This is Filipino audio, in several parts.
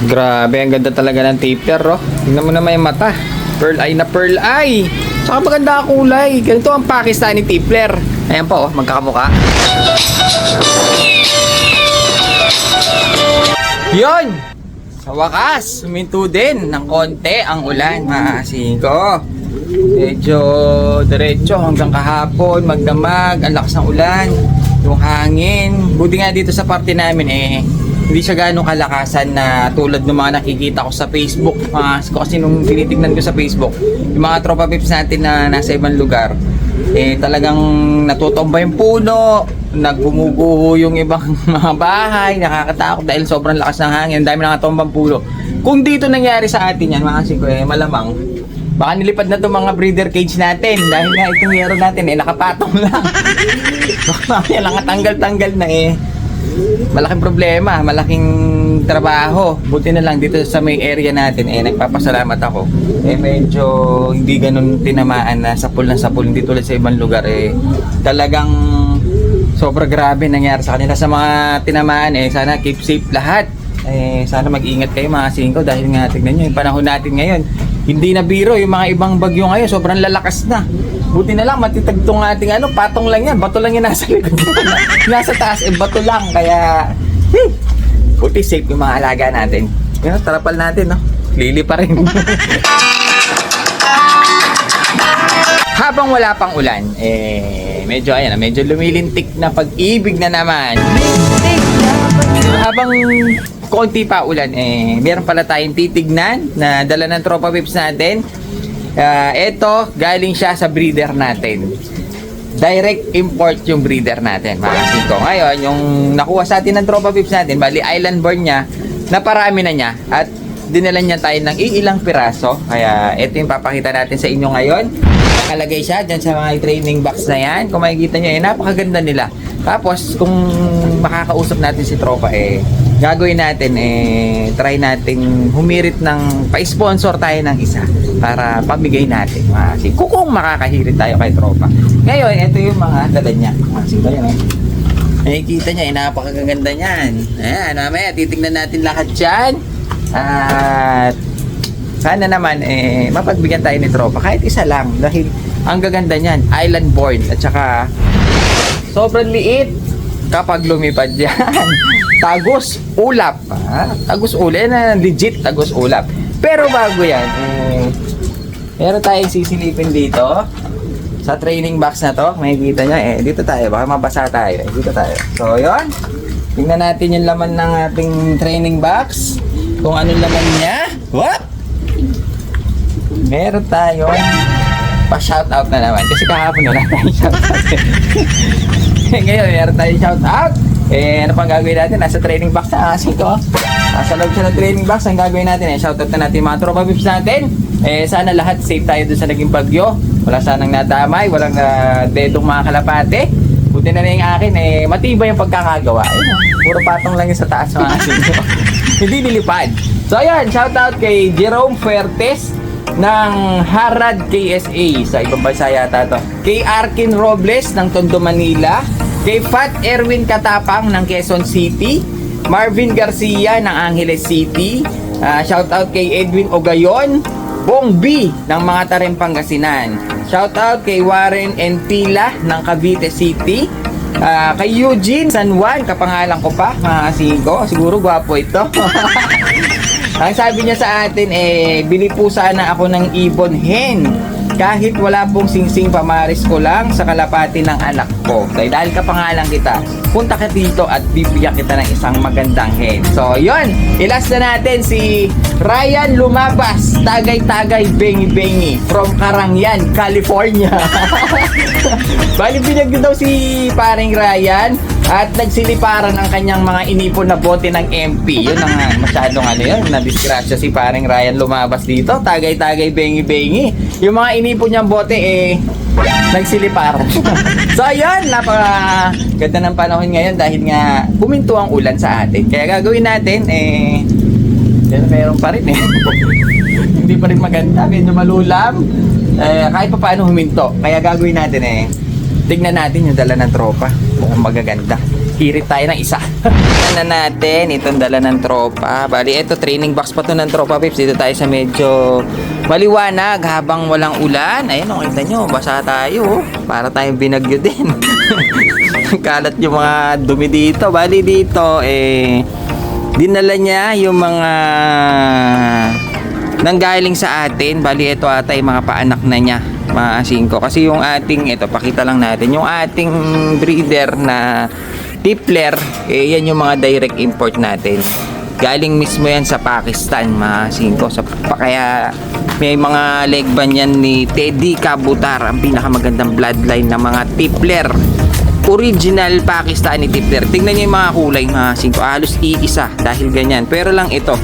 Grabe, ang ganda talaga ng tipler, oh. Tingnan mo naman yung mata. Pearl eye na pearl eye. Saka maganda ang kulay. Ganito ang Pakistani tipler. Ayan po, oh, magkakamuka. Yun! Sa wakas, huminto din ng konti ang ulan, mga kasingko. Medyo diretso hanggang kahapon, magdamag, ang lakas ng ulan, yung hangin. Buti nga dito sa parte namin hindi siya gano'ng kalakasan na tulad ng mga nakikita ko sa Facebook. Kasi nung tinitignan ko sa Facebook, yung mga tropa pips natin na nasa ibang lugar, talagang natutumba yung puno, nagbumuguho yung ibang mga bahay, nakakatakot dahil sobrang lakas ng hangin, ang dami nakatumbang puno. Kung dito nangyari sa atin yan, mga kasingko, malamang baka nilipad na itong mga breeder cage natin dahil nga itong yero natin nakapatong lang. Baka mamaya lang tanggal-tanggal na malaking problema, malaking trabaho. Buti na lang dito sa may area natin nagpapasalamat ako. Medyo hindi ganun tinamaan na sapul na sapul, hindi tulad sa ibang lugar. Talagang sobra grabe nangyari sa kanila. Sa mga tinamaan sana keep safe lahat. Sana mag-ingat kayo mga singko dahil nga tignan nyo yung panahon natin ngayon. Hindi na biro yung mga ibang bagyo ngayon, sobrang lalakas na. Buti na lang matitagtong ating patong lang yan, bato lang yan nasa likod. Nasa taas bato lang, kaya buti safe yung mga alaga natin. Yan, tarapal natin, no? Lili pa rin. Habang wala pang ulan, medyo lumilintik na pag-ibig na naman. Habang konti pa ulan, meron pala tayong titignan na dala ng tropa pips natin. Ito, galing siya sa breeder natin. Direct import yung breeder natin, mga kasingko. Ngayon, yung nakuha sa atin ng tropa pips natin, bali island born niya, naparami na niya at dinala niya tayo ng ilang piraso. Kaya ito yung papakita natin sa inyo ngayon. Nakalagay siya dyan sa mga training box na yan. Kung makikita nyo, napakaganda nila. Tapos, kung makakausap natin si tropa, gagawin natin, try natin humirit ng pa-sponsor tayo ng isa para pamigay natin. Kasi kung makakahirit tayo kay tropa. Ngayon, ito yung mga dala niya. Kasi ba yan, nakikita niya, napakaganda niyan. Ayan, mamaya, titignan natin lahat dyan. At sana naman, mapagbigyan tayo ni tropa. Kahit isa lang. Dahil ang gaganda niyan, island born. At saka, sobrang liit kapag lumipad yan. Tagos ulap. Tagos ulap. Legit tagos ulap. Pero bago yan, meron tayong sisilipin dito sa training box na to. Makikita nyo, dito tayo. Baka mabasa tayo. Dito tayo. So, yun. Tingnan natin yung laman ng ating training box. Kung anong laman niya. What? Meron tayong pa-shoutout na naman. Kasi kahapon wala tayong shoutout. Ngayon, meron tayong shoutout. Ano pang gagawin natin? Nasa training box na kasi ito. Nasa loob siya ng training box. Ang gagawin natin, shoutout na natin mga tropa pips natin. Sana lahat safe tayo dun sa naging bagyo. Wala sanang nadamay. Walang dedong mga kalapate. Buti na yung akin, matibay yung pagkakagawa. Puro patong lang yung sa taas mga asin. Hindi nilipad. So ayan, shoutout kay Jerome Fuertes ng Harad KSA. Sa ibang bansa yata to. Kay Arkin Robles ng Tondo, Manila. Kay Fat Erwin Katapang ng Quezon City. Marvin Garcia ng Angeles City. Shoutout kay Edwin Ogayon. Bong B ng mga Tarem, Pangasinan. Shoutout kay Warren Entila ng Cavite City. Kay Eugene San Juan, kapangalan ko pa, mga kasingko. Siguro gwapo ito. Ang sabi niya sa atin, bili po sana ako ng ibon hen. Kahit wala pong singsing, pamaris ko lang sa kalapati ng anak ko. Dahil kapangalan kita, punta ka dito at bibigyan kita ng isang magandang hen. So, yun. Ilas na natin si Ryan Lumabas, tagay-tagay, bengi-bengi, from Karangyan, California. Bali, binag daw si paring Ryan at nagsiliparan ang kanyang mga inipon na bote ng MP. Yun ang masyadong na-disgrasya si paring Ryan Lumabas dito. Tagay-tagay, bengi-bengi. Yung mga inipon niyang bote, nagsiliparan. So, ayun, napaka-ganda ng panahon ngayon dahil nga huminto ang ulan sa atin. Kaya gagawin natin, meron pa rin hindi pa rin maganda, medyo malulam. Kahit pa paano huminto. Kaya gagawin natin, tignan natin yung dala ng tropa. Mukhang magaganda. Hirit tayo ng isa. Na natin, itong dala ng tropa. Bali, ito, training box pa to ng tropa, Pips. Dito tayo sa medyo maliwanag habang walang ulan. Ayun, kita nyo, basa tayo. Para tayong binagyo din. Kalat yung mga dumi dito. Bali, dito, dinala niya yung mga nanggaling sa atin. Bali, ito ata yung mga paanak na niya, mga singko. Kasi yung ating, ito, pakita lang natin, yung ating breeder na Tippler, yan yung mga direct import natin. Galing mismo yan sa Pakistan, mga singko. Kaya may mga legban yan ni Teddy Kabutar, ang pinakamagandang bloodline ng mga Tippler. Original Pakistani Tippler. Tingnan nyo yung mga kulay, mga singko. Halos iisa dahil ganyan. Pero lang ito,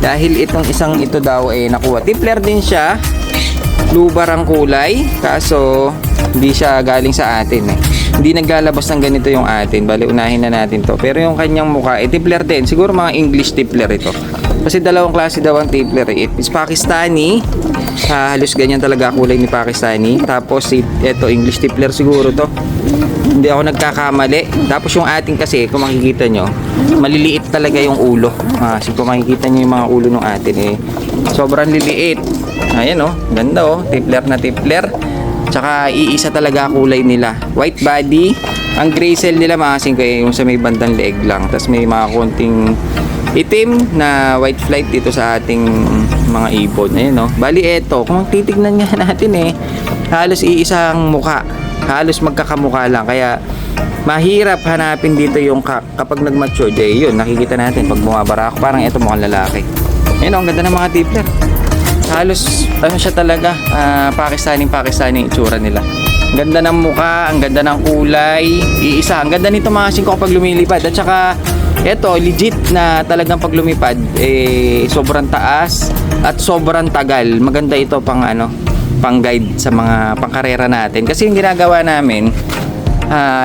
dahil itong isang ito daw nakuha. Tippler din siya. Lubar ang kulay. Kaso, hindi siya galing sa atin Hindi naglalabas ng ganito yung atin. Bali, unahin na natin to. Pero yung kanyang mukha, Tippler din. Siguro mga English Tippler ito. Kasi dalawang klase daw ang Tippler. It's Pakistani. Halos ganyan talaga kulay ni Pakistani. Tapos, ito, English Tippler siguro to. Hindi ako nagkakamali. Tapos yung ating kasi, kung makikita nyo, maliliit talaga yung ulo. Kasi kung makikita nyo yung mga ulo ng atin, sobrang liliit. Ayan ganda Tippler na Tippler. Tsaka iisa talaga kulay nila. White body. Ang gray cell nila mga singko yung sa may bandang leeg lang. Tapos may mga konting itim na white flight dito sa ating mga ibon. Ayan Bali eto, kung titignan nga natin halos iisang muka. Halos magkakamukha lang. Kaya mahirap hanapin dito yung kapag nag-mature. Yun, nakikita natin pag bumabara ako. Parang eto mukhang lalaki. Ayan ang ganda ng mga Tippler. Halos siya talaga Pakistani itsura nila. Ang ganda ng mukha, ang ganda ng kulay, iisa. Ang ganda nito mga singko kapag lumilipad. At saka eto legit na talagang pag lumipad sobrang taas at sobrang tagal. Maganda ito pang pang guide sa mga pangkarera natin. Kasi yung ginagawa namin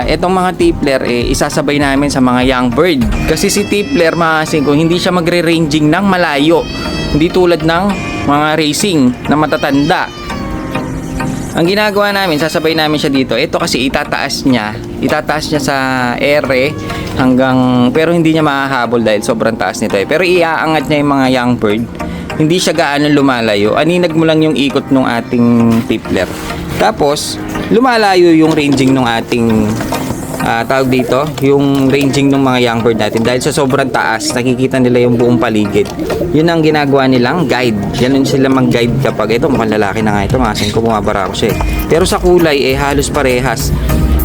etong mga Tippler isasabay namin sa mga young bird. Kasi si Tippler mga singko hindi siya magre-ranging ng malayo. Hindi tulad ng mga racing na matatanda. Ang ginagawa namin, sasabay namin siya dito. Ito kasi itataas niya sa ere hanggang, pero hindi niya mahahabol dahil sobrang taas nito Pero iaangat niya yung mga young bird. Hindi siya gaano lumalayo. Aninag mo lang yung ikot ng ating Tippler. Tapos, lumalayo yung ranging ng ating tawag dito, yung ranging ng mga young bird natin dahil sa sobrang taas, nakikita nila yung buong paligid. Yun ang ginagawa nilang guide. Ganun sila mag-guide kapag ito, mukhang lalaki na nga ito, masin ko bumabara ako siya Pero sa kulay, halos parehas.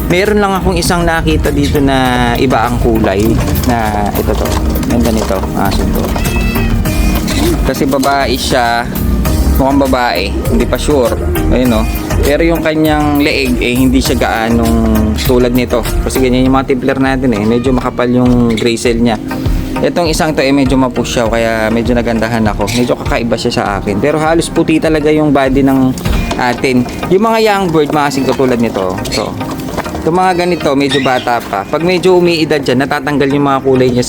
Meron lang akong isang nakita dito na iba ang kulay na ito to. Ganda nito, masin ko. Kasi babae siya, mukhang babae, hindi pa sure. Ayun Pero yung kanyang leeg hindi siya gaanong tulad nito. Kasi ganyan yung mga Tippler natin medyo makapal yung gray cell niya. Itong isang to medyo mapusyaw kaya medyo nagandahan ako. Medyo kakaiba siya sa akin. Pero halos puti talaga yung body ng atin. Yung mga young bird mga singko tulad nito. So, itong mga ganito medyo bata pa. Pag medyo umiidad dyan, natatanggal yung mga kulay niya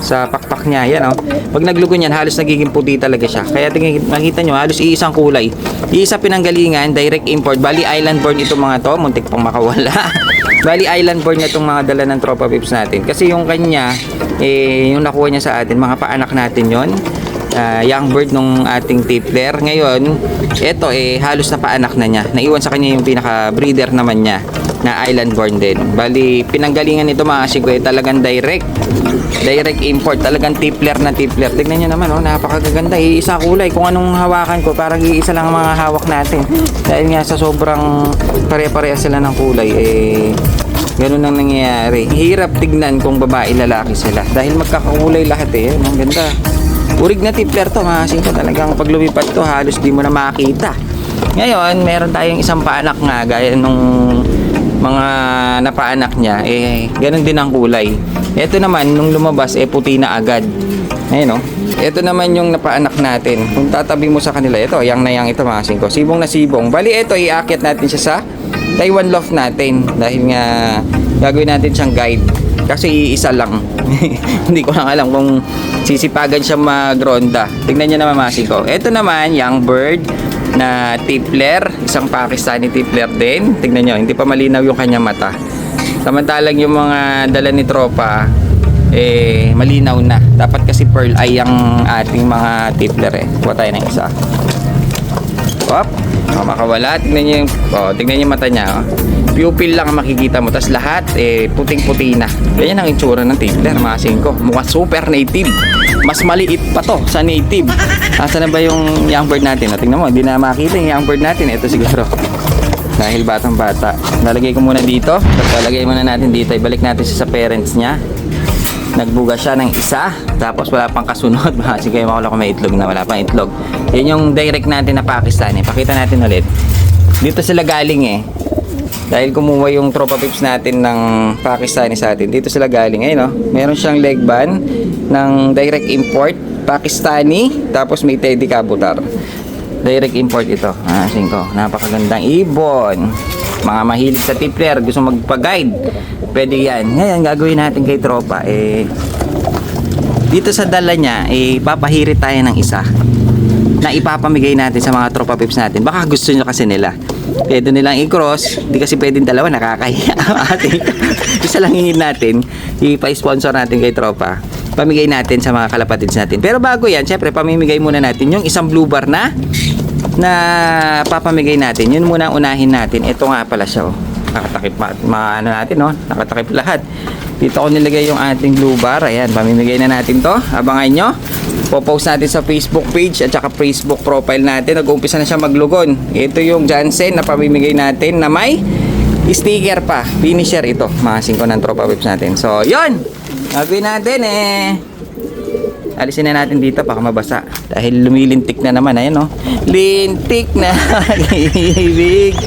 sa pakpak niya. Yan Pag naglugo niyan, halos nagiging puti talaga siya. Kaya nakita nyo, halos iisang kulay. Iisa pinanggalingan, direct import. Bali island born itong mga to. Muntik pang makawala. Bali island born na itong mga dala ng tropa pips natin. Kasi yung kanya, yung nakuha niya sa atin, mga paanak natin yon young bird nung ating Tippler. Ngayon, ito halos na paanak na niya. Naiwan sa kanya yung pinaka breeder naman niya na island born din. Bali, pinanggalingan nito mga singko talagang direct import, talagang Tippler na Tippler. Tignan nyo naman napakaganda. Iisa kulay. Kung anong hawakan ko, parang iisa lang ang mga hawak natin. Dahil nga sa sobrang pare-pareha sila ng kulay, ganun ang nangyayari. Hirap tignan kung babae lalaki sila. Dahil magkakakulay lahat ang ganda. Urig na Tippler to mga singko. Talagang pag lumipad to, halos di mo na makita. Ngayon, meron tayong isang paanak nga, gaya nung mga napaanak niya, ganun din ang kulay. Ito naman, nung lumabas, puti na agad. Ayun Ito naman yung napaanak natin. Kung tatabi mo sa kanila, ito, yang na yang ito mga singko. Sibong na sibong. Bali, ito, iaakit natin siya sa Taiwan loft natin. Dahil nga, gagawin natin siyang guide. Kasi isa lang. Hindi ko lang alam kung sisipagan siya magronda. Tignan niyo naman mga singko. Ito naman, young bird na Tippler. Isang Pakistani Tippler din. Tignan nyo, hindi pa malinaw yung kanyang mata. Samantalang yung mga dala ni tropa, malinaw na. Dapat kasi pearl eye ang ating mga tippler Kuha tayo ng isa. Hop, makawala. Tignan nyo yung mata niya. Pupil lang ang makikita mo. Tapos lahat, puting-puti na. Ganyan ang itsura ng tippler, mga singko. Mukhang super native. Mas maliit pa to sa native. Asa na ba yung young bird natin? Tingnan mo, hindi na makita yung young bird natin. Ito siguro. Dahil batang bata. Lalagay ko muna dito. Lalagay muna natin dito. Ibalik natin siya sa parents niya. Nagbuga siya ng isa. Tapos wala pang kasunod. Kasi kayo makula kung may itlog na. Wala pang itlog. Yan yung direct natin na Pakistani. Pakita natin ulit. Dito sila galing Dahil kumuha yung tropa pips natin ng Pakistani sa atin. Dito sila galing. Ayun Meron siyang leg band ng direct import. Pakistani. Tapos may teddy kabutar. Direct import ito. Singko. Napakagandang ibon. Mga mahilig sa tippler, gusto magpa-guide. Pwede yan. Ngayon, gagawin natin kay tropa. Dito sa dala niya, papahirit tayo ng isa na ipapamigay natin sa mga tropa pips natin. Baka gusto nyo kasi nila. Pwede nilang i-cross. Hindi kasi pwedeng dalawa, nakakahiya. Isa lang hingin natin. Ipa-sponsor natin kay tropa. Pamigay natin sa mga kalapatids natin. Pero bago yan, syempre, pamimigay muna natin yung isang blue bar na papamigay natin. Yun muna unahin natin. Ito nga pala siya. Nakatakip natin, nakatakip lahat. Dito ko nilagay yung ating blue bar. Ayan, pamimigay na natin to. Abangan nyo. Po-post natin sa Facebook page at saka Facebook profile natin. Nag-uumpisa na siya maglugon. Ito yung Jansen na pamimigay natin na may sticker pa. Finisher ito. Mga 5 ng tropa pips natin. So, yun! Gagawin natin alisin na natin dito baka mabasa dahil lumilintik na naman. Ayan lintik na ibig.